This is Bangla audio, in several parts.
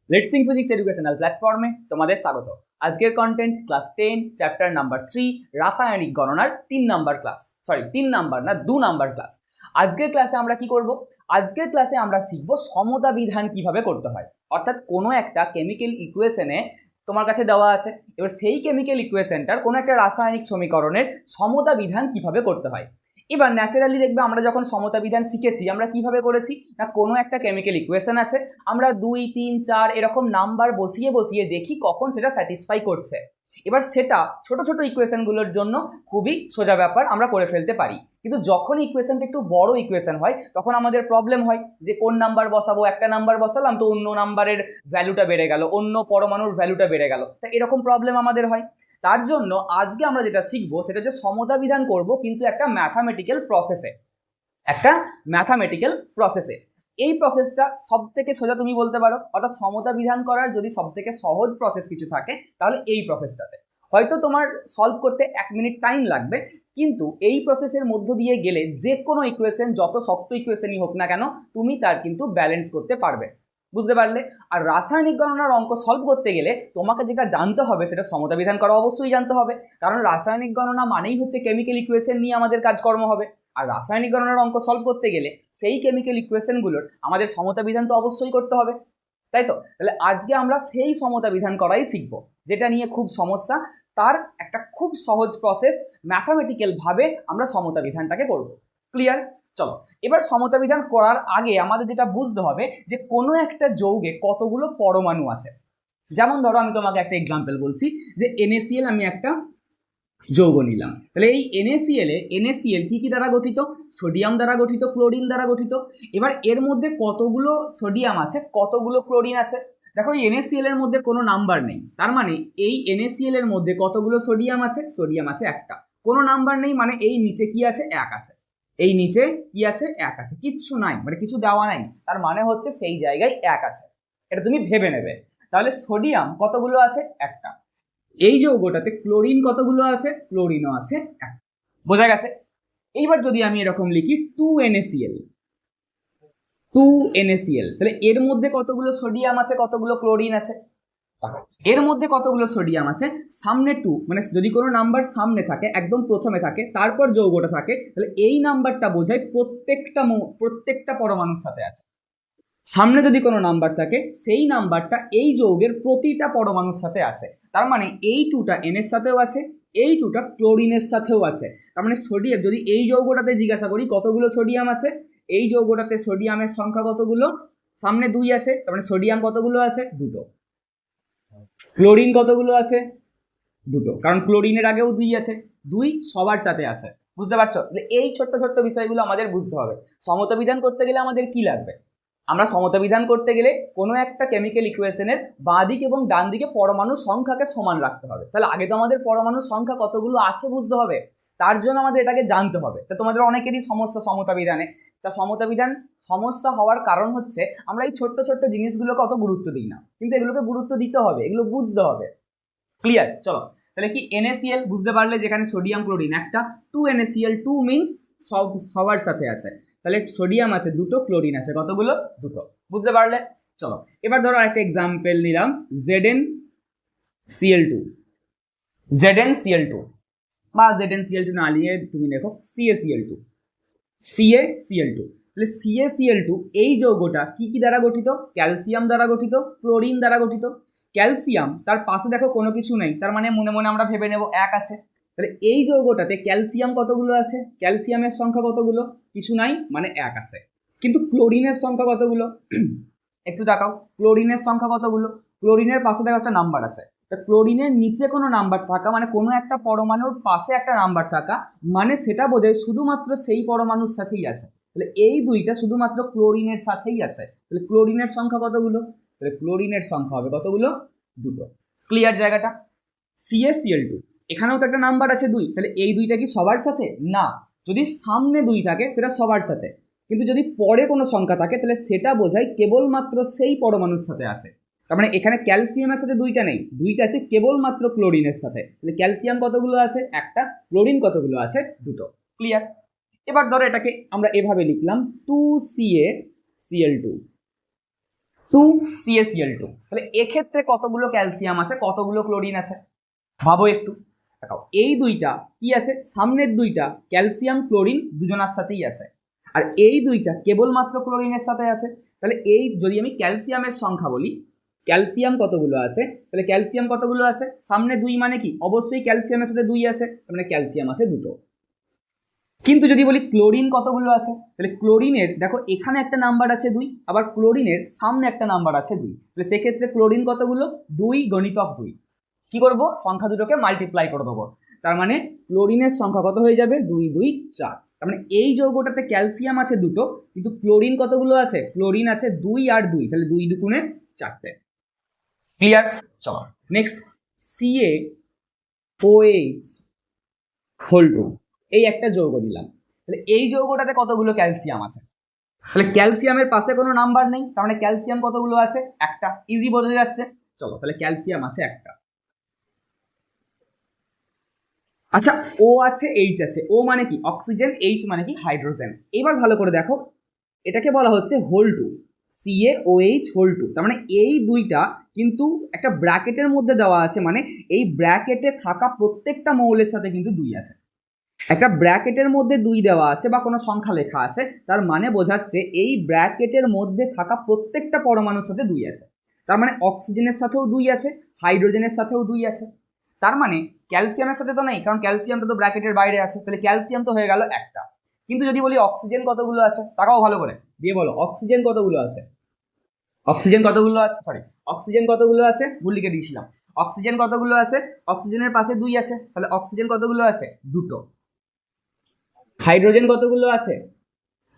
লেটস সিং ফিজিক্স এডুকেশনাল প্ল্যাটফর্মে তোমাদের স্বাগত। আজকের কন্টেন্ট ক্লাস 10 চ্যাপ্টার নাম্বার 3 রাসায়নিক গণনার 3 নাম্বার ক্লাস, সরি 3 নাম্বার না 2 নাম্বার ক্লাস। আজকের ক্লাসে আমরা কি করব? আজকের ক্লাসে আমরা শিখব সমতা বিধান কিভাবে করতে হয়। অর্থাৎ কোনো একটা কেমিক্যাল ইকুয়েশনে তোমার কাছে দেওয়া আছে, এবার সেই কেমিক্যাল ইকুয়েশনটার কোনো একটা রাসায়নিক সমীকরণের সমতা বিধান কিভাবে করতে হয়। এবার ন্যাচারালি দেখবে আমরা যখন সমতা বিধান শিখেছি আমরা কিভাবে করেছি না, কোনো একটা কেমিক্যাল ইকুয়েশন আছে, আমরা 2, 3, 4 এরকম নাম্বার বসিয়ে বসিয়ে দেখি কখন সেটা স্যাটিসফাই করছে। এবার সেটা ছোট ছোট ইকুয়েশনগুলোর জন্য খুবই সোজা ব্যাপার, আমরা করে ফেলতে পারি। কিন্তু যখন ইকুয়েশনটা একটু বড় ইকুয়েশন হয় তখন আমাদের প্রবলেম হয় যে কোন নাম্বার বসাবো, একটা নাম্বার বসালাম তো অন্য নাম্বারের ভ্যালুটা বেড়ে গেল, অন্য পরমাণুর ভ্যালুটা বেড়ে গেল, তা এরকম প্রবলেম আমাদের হয়। তার জন্য আজকে আমরা যেটা শিখবো সেটা হচ্ছে সমতা বিধান করব, কিন্তু একটা ম্যাথামেটিক্যাল প্রসেসে। এই প্রসেসটা সব থেকে সোজা তুমি বলতে পারো, অর্থাৎ সমতা বিধান করার যদি সব থেকে সহজ প্রসেস কিছু থাকে তাহলে এই প্রসেসটাতে হয়তো তোমার সলভ করতে 1 মিনিট টাইম লাগবে, কিন্তু এই প্রসেসের মধ্য দিয়ে গেলে যে কোনো ইকুয়েশন, যত শক্ত ইকুয়েশনই হোক না কেন, তুমি তার কিন্তু ব্যালেন্স করতে পারবে। বুঝতে পারলে? আর রাসায়নিক গণনার অঙ্ক সলভ করতে গেলে তোমাকে যেটা জানতে হবে সেটা সমতা বিধান করা অবশ্যই জানতে হবে, কারণ রাসায়নিক গণনা মানেই হচ্ছে কেমিক্যাল ইকুয়েশন নিয়ে আমাদের কাজকর্ম হবে। আর রাসায়নিক গণনার অঙ্ক সলভ করতে গেলে সেই কেমিক্যাল ইকুয়েশনগুলোর আমাদের সমতা বিধান তো অবশ্যই করতে হবে, তাই তো? তাহলে আজকে আমরা সেই সমতা বিধান করাই শিখব, যেটা নিয়ে খুব সমস্যা, তার একটা খুব সহজ প্রসেস, ম্যাথামেটিক্যাল ভাবে আমরা সমতা বিধানটাকে করব। ক্লিয়ার? চলো, এবার সমতা বিধান করার আগে আমাদের যেটা বুঝতে হবে যে কোনো একটা যৌগে কতগুলো পরমাণু আছে। যেমন ধরো আমি তোমাকে একটা এক্সাম্পল বলছি যে NaCl আমি একটা যৌগ নিলাম, তাহলে এই NaCl কি কি দ্বারা গঠিত? সোডিয়াম দ্বারা গঠিত, ক্লোরিন দ্বারা গঠিত। এবার এর মধ্যে কতগুলো সোডিয়াম আছে, কতগুলো ক্লোরিন আছে? দেখো এই NaCl এর মধ্যে কোনো নাম্বার নেই, তার মানে এই NaCl এর মধ্যে কতগুলো সোডিয়াম আছে? সোডিয়াম আছে একটা। কোনো নাম্বার নেই মানে এই নিচে কি আছে? 1 আছে। এই নিচে কি আছে? 1 আছে। কিচ্ছু নাই মানে কিছু দেওয়া নাই, তার মানে হচ্ছে সেই জায়গায় 1 আছে। এটা তুমি ভেবে নেবে। তাহলে সোডিয়াম কতগুলো আছে? একটা। এই যৌগটাতে ক্লোরিন কতগুলো আছে? ক্লোরিনও আছে একটা। বোঝা গেছে? এইবার যদি আমি এরকম লিখি 2NaCl, তাহলে এর মধ্যে কতগুলো সোডিয়াম আছে, কতগুলো ক্লোরিন আছে? এর মধ্যে কতগুলো সোডিয়াম আছে? সামনে 2, মানে যদি কোনো নাম্বার সামনে থাকে, একদম প্রথমে থাকে, তারপর যৌগটা থাকে, তাহলে এই নাম্বারটা বোঝায় প্রত্যেকটা পরমাণুর সাথে আছে। সামনে যদি কোনো নাম্বার থাকে সেই নাম্বারটা এই যৌগের প্রতিটা পরমাণুর সাথে আছে, তার মানে এই 2টা N এর সাথেও আছে, এই 2টা ক্লোরিনের সাথেও আছে। তার মানে সোডিয়াম, যদি এই যৌগটাতে জিজ্ঞাসা করি কতগুলো সোডিয়াম আছে, এই যৌগটাতে সোডিয়ামের সংখ্যা কতগুলো? সামনে 2 আছে, তার মানে সোডিয়াম কতগুলো আছে? 2টো। ক্লোরিন কতগুলো আছে? 2টো, কারণ ক্লোরিনের আগেও 2 আছে, 2 সবার সাথে আছে। বুঝতে পারছো? এই ছোট্ট ছোট্ট বিষয়গুলো আমাদের বুঝতে হবে। সমতা বিধান করতে গেলে আমাদের কি লাগবে? আমরা সমতা বিধান করতে গেলে কোনো একটা কেমিক্যাল ইকুয়েশনের বাঁ দিক এবং ডান দিকে পরমাণুর সংখ্যাকে সমান রাখতে হবে। তাহলে আগে তো আমাদের পরমাণুর সংখ্যা কতগুলো আছে বুঝতে হবে, তার জন্য আমাদের এটাকে জানতে হবে। তা তোমাদের অনেকেরই সমস্যা সমতা বিধানে। তা সমতা বিধান সমস্যা হওয়ার কারণ হচ্ছে আমরা এই ছোট্ট ছোট্ট জিনিসগুলোকে অত গুরুত্ব দিই না, কিন্তু এগুলোকে গুরুত্ব দিতে হবে, এগুলো বুঝতে হবে। ক্লিয়ার? চলো, তাহলে কি NaCl বুঝতে পারলে, যেখানে সোডিয়াম ক্লোরিন একটা। 2NaCl, 2 মিনস সবার সাথে আছে, তাহলে সোডিয়াম আছে 2টো, ক্লোরিন আছে কতগুলো? 2টো। বুঝতে পারলে? চলো, এবার ধরো একটা এক্সাম্পল নিলাম ZnCl2 বা ZnCl2 না নিয়ে তুমি দেখো CaCl2। তাহলে CaCl2 এই যৌগটা কি কি দ্বারা গঠিত? ক্যালসিয়াম দ্বারা গঠিত, ক্লোরিন দ্বারা গঠিত। ক্যালসিয়াম, তার পাশে দেখো কোনো কিছু নেই, তার মানে মনে মনে আমরা ভেবে নেব 1 আছে। তাহলে এই যৌগটাতে ক্যালসিয়াম কতগুলো আছে? ক্যালসিয়ামের সংখ্যা কতগুলো? কিছু নাই, মানে 1 আছে। কিন্তু ক্লোরিনের সংখ্যা কতগুলো? একটু দেখাও, ক্লোরিনের সংখ্যা কতগুলো? ক্লোরিনের পাশে দেখো একটা নাম্বার আছে। ক্লোরিনের নিচে কোনো নাম্বার থাকা মানে কোনো একটা পরমাণুর পাশে একটা নাম্বার থাকা, মানে সেটা বোঝায় শুধুমাত্র সেই পরমাণুর সাথেই আছে। তাহলে এই 2টা শুধুমাত্র ক্লোরিনের সাথেই আছে। তাহলে ক্লোরিনের সংখ্যা কতগুলো? তাহলে ক্লোরিনের সংখ্যা হবে কতগুলো? 2টো। ক্লিয়ার জায়গাটা? CaCl2, এখানেও তো একটা নাম্বার আছে 2, তাহলে এই 2টা কি সবার সাথে? না। যদি সামনে 2 থাকে সেটা সবার সাথে, কিন্তু যদি পরে কোনো সংখ্যা থাকে তাহলে সেটা বোঝায় কেবলমাত্র সেই পরমাণুর সাথে আছে। তার মানে এখানে ক্যালসিয়ামের সাথে 2টা নেই, 2টা আছে কেবলমাত্র ক্লোরিনের সাথে। তাহলে ক্যালসিয়াম কতগুলো আছে? একটা। ক্লোরিন কতগুলো আছে? 2টো। ক্লিয়ার? এবার ধরো এটাকে আমরা এভাবে লিখলাম 2CaCl2, 2CaCl2। তাহলে এক্ষেত্রে কতগুলো ক্যালসিয়াম আছে, কতগুলো ক্লোরিন আছে ভাবো একটু। দেখাও এই দুইটা কি আছে, সামনের দুইটা ক্যালসিয়াম ক্লোরিন দুজনার সাথেই আছে, আর এই দুইটা কেবলমাত্র ক্লোরিনের সাথে আছে। তাহলে এই যদি আমি ক্যালসিয়ামের সংখ্যা বলি, ক্যালসিয়াম কতগুলো আছে, তাহলে ক্যালসিয়াম কতগুলো আছে, সামনে 2 মানে কি অবশ্যই ক্যালসিয়ামের সাথে 2 আছে, মানে ক্যালসিয়াম আছে 2টো। কিন্তু যদি বলি ক্লোরিন কতগুলো আছে, তাহলে ক্লোরিনের দেখো এখানে একটা নাম্বার আছে 2, আবার ক্লোরিনের সামনে একটা নাম্বার আছে 2, তাহলে সেক্ষেত্রে ক্লোরিন কতগুলো, 2 গুণিতক 2। কি করব, সংখ্যা দুটোকে মাল্টিপ্লাই করে দেবো, তার মানে ক্লোরিনের সংখ্যা কত হয়ে যাবে, 2 2 4। তার মানে এই যৌগটাতে ক্যালসিয়াম আছে 2টো, কিন্তু ক্লোরিন কতগুলো আছে, ক্লোরিন আছে 2 আর 2, তাহলে 2 2 4। ক্লিয়ার? চলো নেক্সট, CaOH হোল 2, এই একটা যৌগ নিলাম। তাহলে এই যৌগটাতে কতগুলো ক্যালসিয়াম আছে, তাহলে ক্যালসিয়ামের পাশে কোনো নাম্বার নেই, তার মানে ক্যালসিয়াম কতগুলো আছে, একটা, ইজি বোঝা যাচ্ছে। চলো তাহলে ক্যালসিয়াম আছে একটা। আচ্ছা, ও আছে, এইচ আছে, ও মানে কি অক্সিজেন, এইচ মানে কি হাইড্রোজেন। এবার ভালো করে দেখো, এটাকে বলা হচ্ছে হোল 2, CaOH হোল 2। তার মানে এই দুইটা কিন্তু একটা ব্র্যাকেটের মধ্যে দেওয়া আছে, মানে এই ব্র্যাকেটে থাকা প্রত্যেকটা মৌলের সাথে কিন্তু 2 আছে। একটা ব্র্যাকেটের মধ্যে 2 দেওয়া আছে বা কোনো সংখ্যা লেখা আছে, তার মানে বোঝাচ্ছে এই ব্র্যাকেটের মধ্যে থাকা প্রত্যেকটা পরমাণুর সাথে 2 আছে। তার মানে অক্সিজেনের সাথেও 2 আছে, হাইড্রোজেনের সাথেও 2 আছে। তার মানে ক্যালসিয়ামের সাথে তো নেই, কারণ ক্যালসিয়ামটা তো ব্র্যাকেটের বাইরে আছে, তাহলে ক্যালসিয়াম তো হয়ে গেল একটা। কিন্তু যদি বলি অক্সিজেন কতগুলো আছে, তাকাও ভালো করে দিয়ে বলো অক্সিজেন কতগুলো আছে, অক্সিজেন কতগুলো আছে, সরি অক্সিজেন কতগুলো আছে, ভুল লিখে দিয়েছিলাম। অক্সিজেন কতগুলো আছে, অক্সিজেনের পাশে 2 আছে, তাহলে অক্সিজেন কতগুলো আছে, 2টো। হাইড্রোজেন কতগুলো আছে,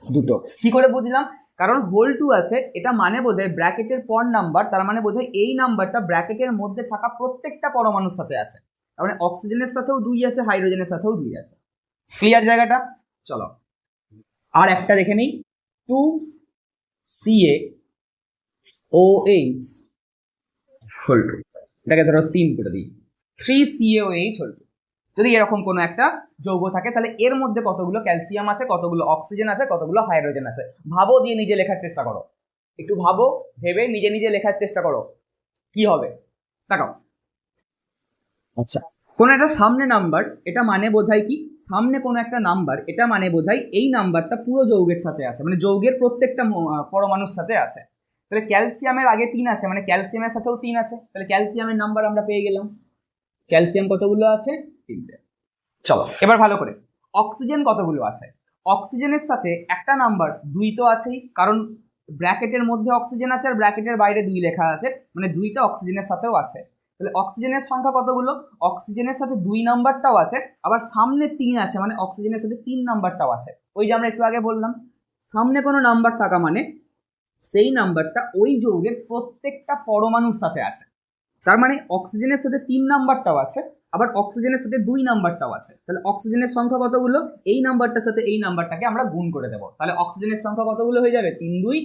2টো। কি করে বুঝলাম, কারণ হোল 2 আছে, এটা মানে বোঝায় ব্র্যাকেটের পর নাম্বার, তার মানে বোঝায় এই নাম্বারটা ব্র্যাকেটের মধ্যে থাকা প্রত্যেকটা পরমাণুর সাথে আছে। তার মানে অক্সিজেনের সাথেও 2 আছে, হাইড্রোজেনের সাথেও 2 আছে। ক্লিয়ার জায়গাটা? চলো আর একটা দেখে নিই, 2CaOH হোল 2, এটাকে ধরো 3 করে দিই, 3CaOH হোল 2। যদি এরকম কোনো একটা যৌগ থাকে, তাহলে এর মধ্যে কতগুলো ক্যালসিয়াম আছে, কতগুলো অক্সিজেন আছে, কতগুলো হাইড্রোজেন আছে, ভাবো, দিয়ে নিজে লেখার চেষ্টা করো। একটু ভাবো, ভেবে নিজে নিজে লেখার চেষ্টা করো কি হবে। দেখাও। আচ্ছা, কোনো একটা সামনে নাম্বার, এটা মানে বোঝায় কি, সামনে কোনো একটা নাম্বার, এটা মানে বোঝায় এই নাম্বারটা পুরো যৌগের সাথে আছে, মানে যৌগের প্রত্যেকটা পরমাণুর সাথে আছে। তাহলে ক্যালসিয়ামের আগে 3 আছে, মানে ক্যালসিয়ামের সাথেও 3 আছে, তাহলে ক্যালসিয়ামের নাম্বার আমরা পেয়ে গেলাম। ক্যালসিয়াম কতগুলো আছে, 3টে। চলো এবার ভালো করে, অক্সিজেন কতগুলো আছে, অক্সিজেনের সাথে একটা নাম্বার 2 তো আছেই, কারণ ব্র্যাকেটের মধ্যে অক্সিজেন আছে আর ব্র্যাকেটের বাইরে 2 লেখা আছে, মানে 2টা অক্সিজেনের সাথেও আছে। তাহলে অক্সিজেনের সংখ্যা কতগুলো, অক্সিজেনের সাথে 2 নাম্বারটাও আছে, আবার সামনে 3 আছে, মানে অক্সিজেনের সাথে 3 নাম্বারটাও আছে। ওই যে আমরা একটু আগে বললাম, সামনে কোনো নাম্বার থাকা মানে সেই নাম্বারটা ওই যৌগের প্রত্যেকটা পরমাণুর সাথে আছে। তার মানে অক্সিজেনের সাথে 3 নাম্বারটাও আছে, আবার অক্সিজেনের সাথে 2 নাম্বারটাও আছে। তাহলে অক্সিজেনের সংখ্যা কতগুলো, এই নাম্বারটার সাথে এই নাম্বারটাকে আমরা গুণ করে দেবো, তাহলে অক্সিজেনের সংখ্যা কতগুলো হয়ে যাবে, 3 2।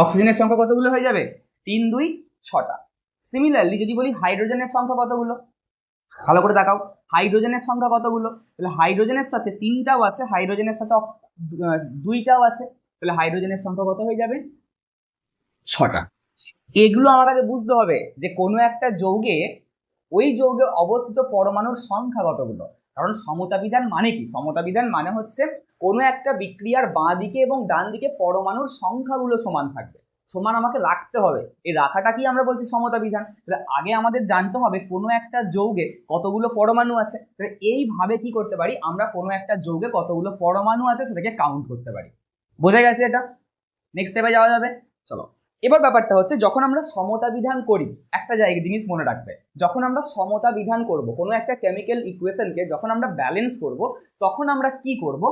অক্সিজেনের সংখ্যা কতগুলো হয়ে যাবে, 3 2 6টা। সিমিলারলি যদি বলি হাইড্রোজেনের সংখ্যা কতগুলো, ভালো করে দেখাও, হাইড্রোজেনের সংখ্যা কতগুলো, তাহলে হাইড্রোজেনের সাথে 3টাও আছে, হাইড্রোজেনের সাথে 2টাও আছে, তাহলে হাইড্রোজেনের সংখ্যা কত হয়ে যাবে, 6টা। এগুলো আমাকে বুঝতে হবে যে কোনো একটা যৌগে, ওই যৌগে অবস্থিত পরমাণুর সংখ্যা কতগুলো। কারণ সমতা বিধান মানে কি, সমতা বিধান মানে হচ্ছে কোনো একটা বিক্রিয়ার বাঁ দিকে এবং ডান দিকে পরমাণুর সংখ্যাগুলো সমান থাকবে, সমান আমাকে রাখতে হবে। এই রাখাটা কি আমরা বলছি সমতা বিধান। তাহলে আগে আমাদের জানতে হবে কোনো একটা যৌগে কতগুলো পরমাণু আছে, তাহলে এইভাবে কি করতে পারি আমরা, কোনো একটা যৌগে কতগুলো পরমাণু আছে সেটাকে কাউন্ট করতে পারি। বোঝা গেছে এটা? নেক্সট স্টেপে যাওয়া যাবে। চলো এবার ব্যাপারটা হচ্ছে, যখন আমরা সমতা বিধান করি, একটা জিনিস মনে রাখবে, যখন আমরা সমতা বিধান করব কোনো একটা কেমিক্যাল ইকুয়েশনকে, যখন আমরা ব্যালেন্স করব, তখন আমরা কি করব,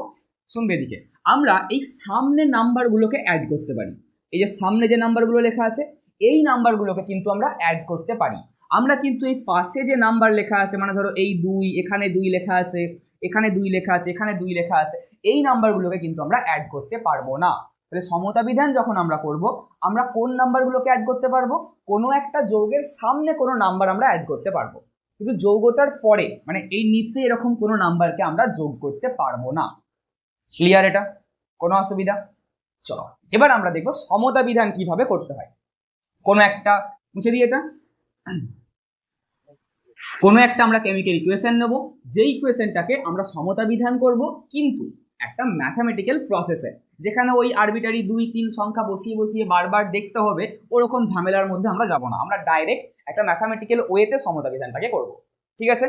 শুনবে এদিকে, আমরা এই সামনে নাম্বারগুলোকে অ্যাড করতে পারি। এই যে সামনে যে নাম্বারগুলো লেখা আছে, এই নাম্বারগুলোকে কিন্তু আমরা অ্যাড করতে পারি। আমরা কিন্তু এই পাশে যে নাম্বার লেখা আছে, মানে ধরো এই 2, এখানে 2 লেখা আছে, এখানে 2 লেখা আছে, এখানে 2 লেখা আছে, এই নাম্বারগুলোকে কিন্তু আমরা অ্যাড করতে পারবো না। তাহলে সমতা বিধান যখন আমরা করব, আমরা কোন নাম্বারগুলোকে অ্যাড করতে পারবো, কোনো একটা যৌগের সামনে কোনো নাম্বার আমরা অ্যাড করতে পারবো, কিন্তু যৌগটার পরে মানে এই নিচে এরকম কোনো নাম্বারকে আমরা যোগ করতে পারবো না। ক্লিয়ার এটা? কোনো অসুবিধা? চলো এবার আমরা দেখব সমতা বিধান কিভাবে করতে হয়। কোনো একটা মুছে দিই, এটা কোনো একটা আমরা কেমিক্যাল ইকুয়েশন নেব, যেই ইকুয়েশনটাকে আমরা সমতা বিধান করব, কিন্তু একটা ম্যাথামেটিক্যাল প্রসেসে, যেখানে ওই আরবিটারি 2-3 সংখ্যা বসিয়ে বসিয়ে বারবার দেখতে হবে, ওরকম ঝামেলার মধ্যে আমরা যাব না। আমরা ডাইরেক্ট একটা ম্যাথামেটিক্যাল ওয়েতে সমতা বিধানটাকে করব। ঠিক আছে,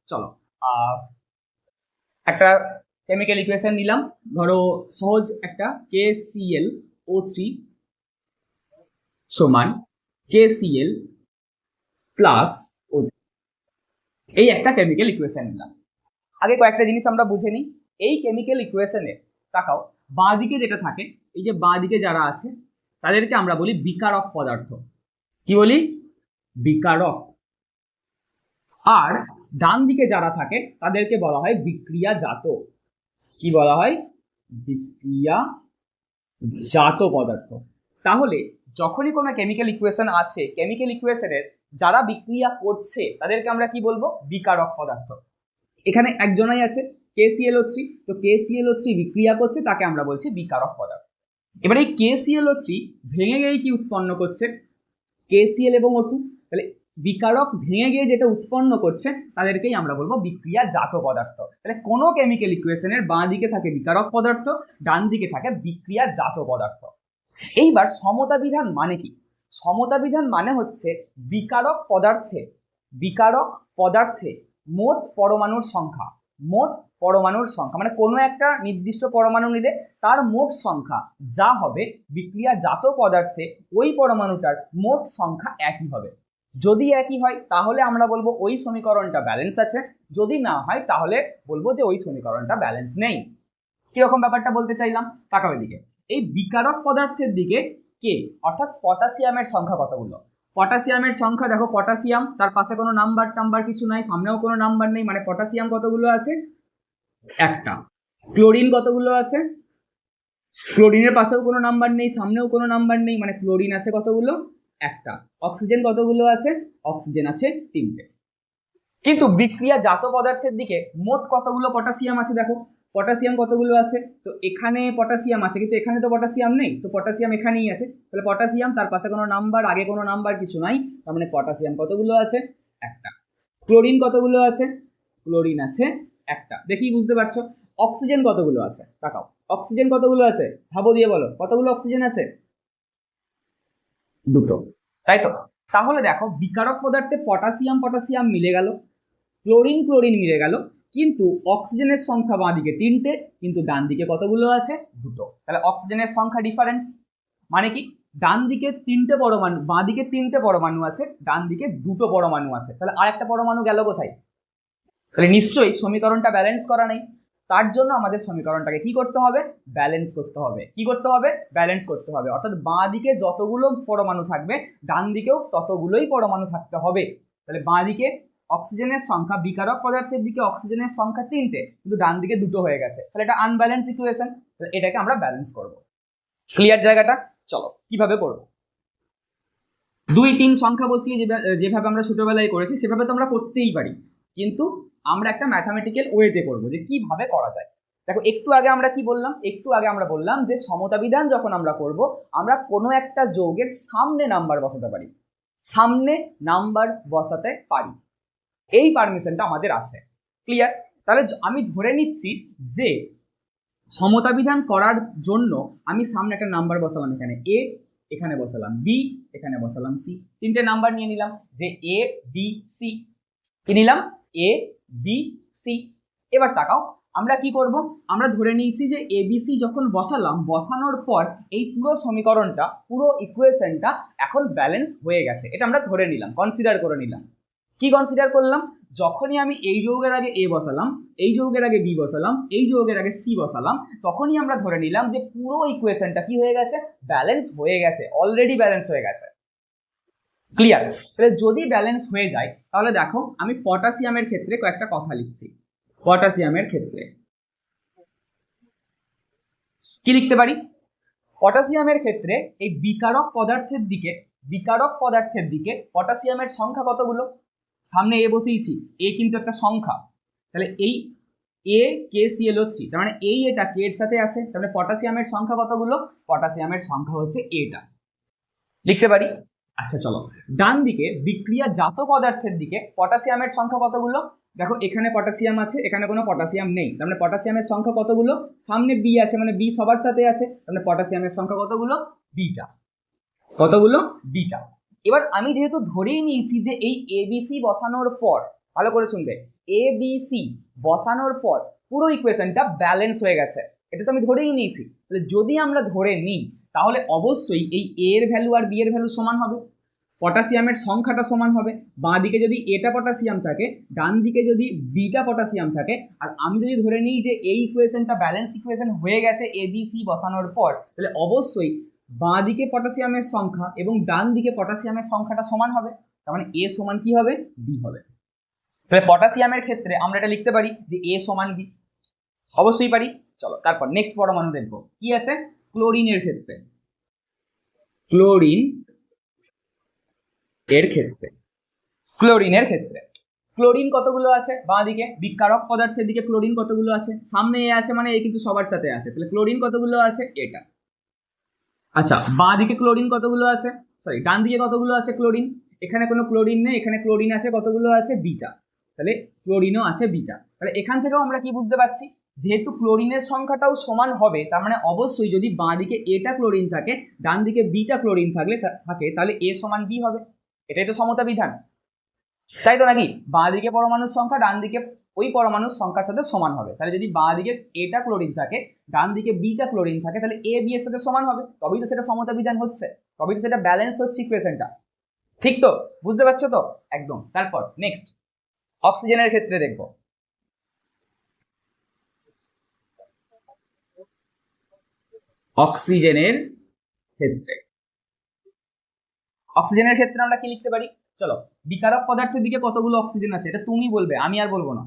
চলো একটা কেমিক্যাল ইকুয়েশন নিলাম। ধরো সহজ একটা KClO3 সমান KCl প্লাস O, এই একটা কেমিক্যাল ইকুয়েশন নিলাম। আগে কয়েকটা জিনিস আমরা বুঝে নিই। এই কেমিক্যাল ইকুয়েশনে তাকাও, বাঁ দিকে যেটা থাকে, এই যে বাঁ দিকে যারা আছে তাদেরকে আমরা বলি বিকারক পদার্থ। কি বলি? বিকারক। আর ডান দিকে যারা থাকে তাদেরকে বলা হয় বিক্রিয়াজাত। কি বলা হয়? বিক্রিয়াজাত পদার্থ। তাহলে যখনই কোনো কেমিক্যাল ইকুয়েশন আছে, কেমিক্যাল ইকুয়েশনের যারা বিক্রিয়া করছে তাদেরকে আমরা কি বলবো? বিকারক পদার্থ। এখানে একজনই আছে KClO3, তো KClO3 বিক্রিয়া করছে, তাকে আমরা বলছি বিকারক পদার্থ। এবার এই KClO3 ভেঙে গিয়ে কি উৎপন্ন করছে? KCl এবং O2। তাহলে বিকারক ভেঙে গিয়ে যেটা উৎপন্ন করছে তাদেরকেই আমরা বলবো বিক্রিয়াজাত পদার্থ। তাহলে কোনো কেমিক্যাল ইকুয়েশনের বাঁ দিকে থাকে বিকারক পদার্থ, ডান দিকে থাকে বিক্রিয়াজাত পদার্থ। এইবার সমতা বিধান মানে কি? সমতা বিধান মানে হচ্ছে বিকারক পদার্থে মোট পরমাণুর সংখ্যা, মানে কোনো একটা নির্দিষ্ট পরমাণু নিলে তার মোট সংখ্যা যা হবে, বিক্রিয়াজাত পদার্থে ওই পরমাণুটার মোট সংখ্যা একই হবে। যদি একই হয় তাহলে আমরা বলবো ওই সমীকরণটা ব্যালেন্স আছে, যদি না হয় তাহলে বলবো যে ওই সমীকরণটা ব্যালেন্স নেই। কিরকম ব্যাপারটা বলতে চাইলাম, তাকাবে দিকে। এই বিকারক পদার্থের দিকে কে, অর্থাৎ পটাশিয়ামের সংখ্যা কতগুলো? পটাশিয়ামের সংখ্যা দেখো, পটাশিয়াম, তার পাশে কোনো নাম্বার টাম্বার কিছু নাই, সামনেও কোনো নাম্বার নেই, মানে পটাশিয়াম কতগুলো আছে? একটা। ক্লোরিন কতগুলো আছে? ক্লোরিনের পাশেও কোনো নাম্বার নেই, সামনেও কোনো নাম্বার নেই, মানে ক্লোরিন আছে কতগুলো? একটা। অক্সিজেন কতগুলো আছে? অক্সিজেন আছে 3টে। কিন্তু বিক্রিয়াজাত পদার্থের দিকে মোট কতগুলো পটাশিয়াম আছে দেখো, পটাশিয়াম কতগুলো আছে? তো এখানে পটাশিয়াম আছে, কিন্তু এখানে তো পটাশিয়াম নেই, তো পটাশিয়াম এখানেই আছে। তাহলে পটাশিয়াম, তার পাশে কোনো নাম্বার, আগে কোনো নাম্বার কিছু নাই, তার মানে পটাশিয়াম কতগুলো আছে? একটা। ক্লোরিন কতগুলো আছে? ক্লোরিন আছে একটা। দেখি বুঝতে পারছো। অক্সিজেন কতগুলো আছে? তাকাও, অক্সিজেন কতগুলো আছে? ভাবো দিয়ে বলো, কতগুলো অক্সিজেন আছে? দুটো, তাই তো? তাহলে দেখো, বিকারক পদার্থে পটাশিয়াম মিলে গেল, ক্লোরিন মিলে গেল, কিন্তু অক্সিজেনের সংখ্যা বাঁ দিকে 3টে, কিন্তু ডান দিকে কতগুলো আছে? দুটো। তাহলে অক্সিজেনের সংখ্যা ডিফারেন্স। মানে কি? ডান দিকে 3টে পরমাণু, বাঁ দিকে 3টে পরমাণু আছে, ডান দিকে 2টো পরমাণু আছে, তাহলে আরেকটা পরমাণু গেল কোথায়? তাহলে নিশ্চয়ই সমীকরণটা ব্যালেন্স করা নেই। তার জন্য আমাদের সমীকরণটাকে কি করতে হবে? ব্যালেন্স করতে হবে। কি করতে হবে? ব্যালেন্স করতে হবে। অর্থাৎ বাঁ দিকে যতগুলো পরমাণু থাকবে, ডান দিকেও ততগুলোই পরমাণু থাকতে হবে। তাহলে বাঁ দিকে অক্সিজেনের সংখ্যা, বিকারক পদার্থের দিকে অক্সিজেনের সংখ্যা 3টে, কিন্তু ডান দিকে 2টো হয়ে গেছে, তাহলে এটা আনব্যালেন্স ইকুয়েশন। এটাকে আমরা ব্যালেন্স করব। ক্লিয়ার জায়গাটা? চলো কিভাবে করব। 2-3 সংখ্যা বসিয়ে যেভাবে আমরা ছোটবেলায় করেছি সেভাবে তো আমরা করতেই পারি, কিন্তু আমরা একটা ম্যাথামেটিক্যাল ওয়েতে করব, যে কিভাবে করা যায়। দেখো, একটু আগে আমরা কি বললাম? একটু আগে আমরা বললাম যে সমতা বিধান যখন আমরা করব, আমরা কোনো একটা যৌগের সামনে নাম্বার বসাতে পারি, এই পারমিশনটা আমাদের আছে। ক্লিয়ার? তাহলে আমি ধরে নিচ্ছি যে সমতা বিধান করার জন্য আমি সামনে একটা নাম্বার বসালাম, এখানে এ, এখানে বসালাম বি, এখানে বসালাম সি, 3টে নাম্বার নিয়ে নিলাম, যে এ বি সি। কি নিলাম? A B C. এবার তাকাও, আমরা কি করব? আমরা ধরে নিয়েছি যে এবিসি যখন বসালাম, বসানোর পর এই পুরো সমীকরণটা, পুরো ইকুয়েশনটা এখন ব্যালেন্স হয়ে গেছে, এটা আমরা ধরে নিলাম, কনসিডার করে নিলাম। কি কনসিডার করলাম? যখনই আমি এই যৌগের আগে এ বসালাম, এই যৌগের আগে বি বসালাম, এই যৌগের আগে সি বসালাম, তখনই আমরা ধরে নিলাম যে পুরো ইকুয়েশনটা কি হয়ে গেছে? ব্যালেন্স হয়ে গেছে, অলরেডি ব্যালেন্স হয়ে গেছে। ক্লিয়ার? তাহলে যদি ব্যালেন্স হয়ে যায়, তাহলে দেখো আমি পটাশিয়ামের ক্ষেত্রে কয়েকটা কথা লিখছি। পটাশিয়ামের ক্ষেত্রে কি লিখতে পারি? পটাশিয়ামের ক্ষেত্রে এই বিকারক পদার্থের দিকে পটাশিয়ামের সংখ্যা কতগুলো? সামনে এ বসিয়েছি, এ কিন্তু একটা সংখ্যা, তাহলে এই এ KClO3, তার মানে এই এটা কে এর সাথে আছে, তার মানে পটাশিয়ামের সংখ্যা কতগুলো, পটাশিয়ামের সংখ্যা হচ্ছে এটা, লিখতে পারি। আচ্ছা চলো, ডান দিকে বিক্রিয়াজাত পদার্থের দিকে পটাশিয়ামের সংখ্যা কতগুলো, দেখো এখানে পটাশিয়াম আছে, এখানে কোনো পটাশিয়াম নেই, তার মানে পটাশিয়ামের সংখ্যা কতগুলো, সামনে বি আছে মানে বি সবার সাথে আছে, তার মানে পটাশিয়ামের সংখ্যা কতগুলো, বিটা, কতগুলো, বিটা। এবার আমি যেহেতু ধরেই নিয়েছি যে এই ABC বসানোর পর, ভালো করে শুনবে, ABC বসানোর পর পুরো ইকুয়েশনটা ব্যালেন্স হয়ে গেছে, এটা তো আমি ধরেই নিয়েছি, তাহলে যদি আমরা ধরে নিই তাহলে অবশ্যই এই A এর ভ্যালু আর B এর ভ্যালু সমান হবে, পটাশিয়ামের সংখ্যাটা সমান হবে, বাঁ দিকে যদি এটা পটাশিয়াম থাকে, ডান দিকে যদি বিটা পটাশিয়াম থাকে, আর আমি যদি ধরে নিই যে এই ইকুয়েশনটা ব্যালেন্স ইকুয়েশন হয়ে গেছে ABC বসানোর পর, তাহলে অবশ্যই বাঁ দিকে পটাশিয়ামের সংখ্যা এবং ডান দিকে পটাশিয়ামের সংখ্যাটা সমান হবে, তার মানে A সমান কি হবে, B হবে। তাহলে পটাশিয়ামের ক্ষেত্রে আমরা এটা লিখতে পারি যে A সমান B, অবশ্যই পারি। চলো তারপর নেক্সট পরমাণু দেখবো কি আছে, ক্লোরিনের ক্ষেত্রে, ক্লোরিনের ক্ষেত্রে ক্লোরিন কতগুলো আছে, বাঁ দিকে বিকারক পদার্থের দিকে ক্লোরিন কতগুলো আছে, সামনে এ আছে মানে এ কিন্তু সবার সাথে আছে, তাহলে ক্লোরিন কতগুলো আছে, এটা। আচ্ছা বাঁ দিকে ক্লোরিন কতগুলো আছে, সরি ডান দিকে কতগুলো আছে ক্লোরিন, এখানে কোনো ক্লোরিন নেই, এখানে ক্লোরিন আছে কতগুলো আছে, বিটা, তাহলে ক্লোরিনও আছে বিটা। তাহলে এখান থেকেও আমরা কি বুঝতে পারছি, যেহেতু ক্লোরিনের সংখ্যাটাও সমান হবে, তার মানে অবশ্যই যদি বাঁ দিকে এটা ক্লোরিন থাকে, ডান দিকে বিটা ক্লোরিন থাকে তাহলে A সমান B হবে, এটাই তো সমতা বিধান, তাই তো নাকি, বাঁ দিকে পরমাণুর সংখ্যা ডান দিকে ওই পরমাণুর সংখ্যার সাথে সমান হবে, তাহলে যদি বাঁ দিকে এটা ক্লোরিন থাকে, ডান দিকে বিটা ক্লোরিন থাকে, তাহলে A B এর সাথে সমান হবে, তবেই তো সেটা সমতা বিধান হচ্ছে, তবেই তো সেটা ব্যালেন্স হচ্ছে ইকুয়েশনটা, ঠিক তো, বুঝতে পারছো তো একদম। তারপর নেক্সট অক্সিজেনের ক্ষেত্রে দেখব, অক্সিজেনের ক্ষেত্রে আমরা কি লিখতে পারি, চলো বিকারক পদার্থের দিকে কতগুলো অক্সিজেন আছে এটা তুমি বলবে, আমি আর বলবো না,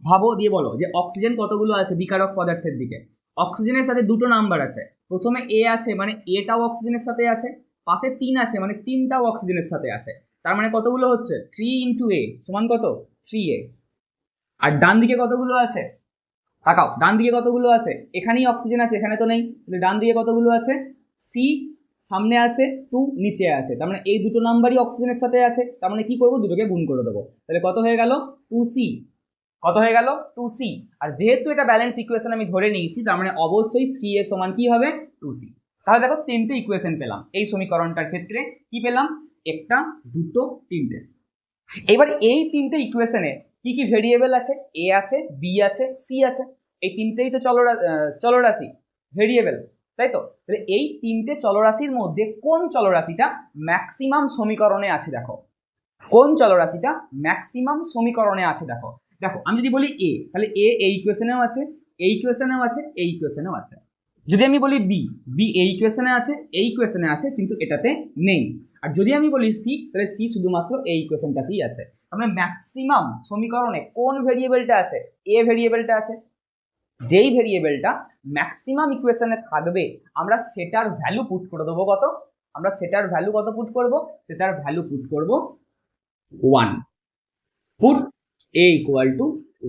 ভাবো দিয়ে বলো যে অক্সিজেন কতগুলো আছে বিকারক পদার্থের দিকে। অক্সিজেনের সাথে দুটো নাম্বার আছে, প্রথমে A আছে মানে এটাও অক্সিজেনের সাথে আছে, পাশে 3 আছে মানে 3টাও অক্সিজেনের সাথে আছে, তার মানে কতগুলো হচ্ছে 3 × A সমান কত 3A। আর ডান দিকে কতগুলো আছে, তাকাও ডান দিকে কতগুলো আছে, এখানেই অক্সিজেন আছে এখানে তো নেই, তাহলে ডান দিকে কতগুলো আছে, C সামনে আছে 2 নিচে আছে, তার মানে এই দুটো নাম্বারই অক্সিজেনের সাথে আছে, তার মানে কি করব, দুটোকে গুণ করে দেবো, তাহলে কত হয়ে গেল 2C, কত হয়ে গেল 2C। আর যেহেতু এটা ব্যালেন্স ইকুয়েশন আমি ধরে নিয়েছি, তার মানে অবশ্যই 3A সমান কি হবে 2C। তাহলে দেখো তিনটে ইকুয়েশন পেলাম এই সমীকরণটার ক্ষেত্রে, কি পেলাম, একটা দুটো তিনটে। এবার এই তিনটে ইকুয়েশনে কি কি ভেরিয়েবল আছে, A আছে B আছে C আছে, এই তিনটেই তো চলরাশি ভেরিয়েবল, তাই তো, তাহলে এই তিনটে চলরাশির মধ্যে কোন চলরাশিটা ম্যাক্সিমাম সমীকরণে আছে, দেখো কোন চলরাশিটা ম্যাক্সিমাম সমীকরণে আছে, দেখো দেখো আমি যদি বলি A, তাহলে A এই ইকুয়েশনেও আছে, এই ইকুয়েশনেও আছে, এই ইকুয়েশনেও আছে। যদি আমি বলি B এই ইকুয়েশনে আছে, এই ইকুয়েশনে আছে কিন্তু এটাতে নেই। আর যদি আমি বলি C, তাহলে C শুধুমাত্র এই ইকুয়েশনটাতেই আছে। মানে ম্যাক্সিমাম সমীকরণে কোন ভেরিয়েবলটা আছে, A ভেরিয়েবলটা আছে, যেই ভেরিয়েবলটা ম্যাক্সিমাম ইকুয়েশনে থাকবে আমরা সেটার ভ্যালু পুট করে দেবো কত, আমরা সেটার ভ্যালু কত পুট করব, সেটার ভ্যালু পুট করব 1, পুট A =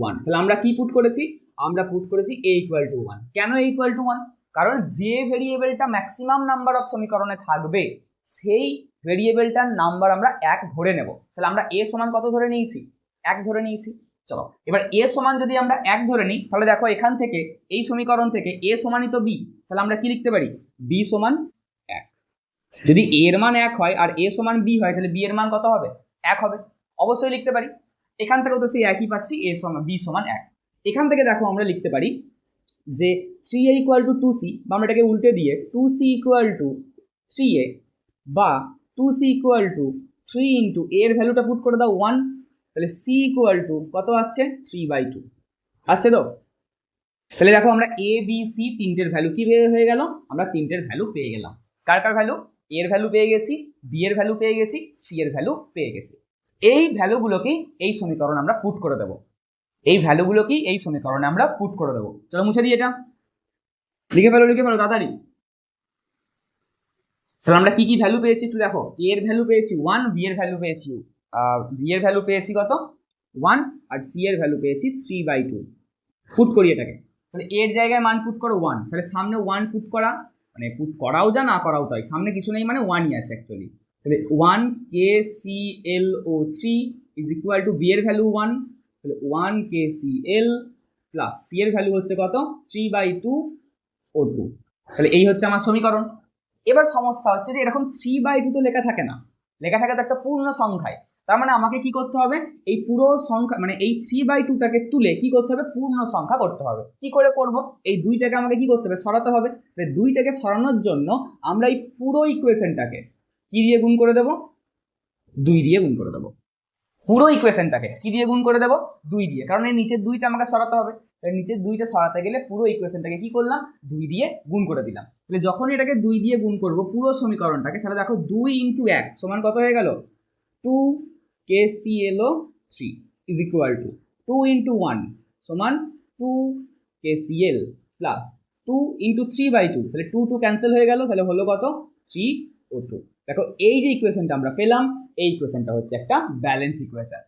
1। তাহলে আমরা কি পুট করেছি, আমরা পুট করেছি A = 1। কেন A = 1, কারণ যে ভেরিয়েবলটা ম্যাক্সিমাম নাম্বার অফ সমীকরণে থাকবে সেই ভেরিয়েবলটার নাম্বার আমরা 1 ধরে নেব। তাহলে আমরা A সমান কত ধরে নিয়েছি, 1 ধরে নিয়েছি। চলো এবার A সমান যদি আমরা 1 ধরে নিই, তাহলে দেখো এখান থেকে এই সমীকরণ থেকে A সমানই তো B, তাহলে আমরা কি লিখতে পারি, B সমান 1। যদি A এর মান 1 হয় আর A সমান B হয়, তাহলে B এর মান কত হবে, 1 হবে, অবশ্যই লিখতে পারি। এখান থেকেও তো সেই একই পাচ্ছি, B সমান 1। এখান থেকে দেখো আমরা লিখতে পারি যে 3A = 2C, বা আমরা এটাকে উল্টে দিয়ে 2C = 3A, বা 2C = 3 × A এর ভ্যালুটা পুট করে দাও 1, তাহলে C = কত আসছে 3/2 আসছে তো। তাহলে দেখো আমরা A B C তিনটের ভ্যালু কি হয়ে গেল, আমরা তিনটের ভ্যালু পেয়ে গেলাম। কার কার ভ্যালু, A এর ভ্যালু পেয়ে গেছি, B এর ভ্যালু পেয়ে গেছি, C এর ভ্যালু পেয়ে গেছি। এই ভ্যালুগুলোকেই এই সমীকরণে আমরা পুট করে দেবো, এই ভ্যালুগুলোকেই এই সমীকরণে আমরা পুট করে দেবো। চলো মুছে দিই এটা, লিখে ফেলো তাড়াতাড়ি। তাহলে আমরা কি কি ভ্যালু পেয়েছি একটু দেখো, A এর ভ্যালু পেয়েছি 1, B এর ভ্যালু পেয়েছি কত 1, আর C এর ভ্যালু পেয়েছি 3/2। পুট করি এটাকে, তাহলে এর জায়গায় মান পুট করো 1, তাহলে সামনে 1 পুট করা, মানে পুট করাও যা না করাও তাই, সামনে কিছু নেই মানে 1ই আছে অ্যাকচুয়ালি। তাহলে 1 KClO3 is equal to B এর ভ্যালু 1, তাহলে 1 KCl প্লাস সি এর ভ্যালু হচ্ছে কত 3/2O2। তাহলে এই হচ্ছে আমার সমীকরণ। এবার সমস্যা হচ্ছে যে এরকম 3/2 তো লেখা থাকে না, লেখা থাকে তো একটা পূর্ণ সংখ্যায়। তার মানে আমাকে কি করতে হবে, এই পুরো সংখ্যা মানে এই 3/2টাকে তুলে কি করতে হবে, পূর্ণ সংখ্যা করতে হবে। কি করে করব, এই 2টাকে আমাকে কি করতে হবে, সরাতে হবে। 2টাকে সরানোর জন্য আমরা এই পুরো ইকুয়েশনটাকে কি দিয়ে গুণ করে দেব, 2 দিয়ে গুণ করে দেবো। পুরো ইকুয়েশনটাকে কি দিয়ে গুণ করে দেবো, 2 দিয়ে, কারণ এই নিচের 2টা আমাকে সরাতে হবে। তাই নিচের 2টা সরাতে গেলে পুরো ইকুয়েশনটাকে কি করলাম, 2 দিয়ে গুণ করে দিলাম। তাহলে যখন এটাকে 2 দিয়ে গুণ করব পুরো সমীকরণটাকে, তাহলে দেখো 2 × 1 সমান কত হয়ে গেল, 2 KClO3 ইজ ইকুয়াল টু 2 × 1 সমান 2 KCl প্লাস 2 × 3/2, তাহলে 2 ক্যান্সেল হয়ে গেল, তাহলে হলো কত 3O2। দেখো এই যে ইকুয়েশনটা আমরা পেলাম, এই ইকুয়েশনটা হচ্ছে একটা ব্যালেন্স ইকুয়েশন।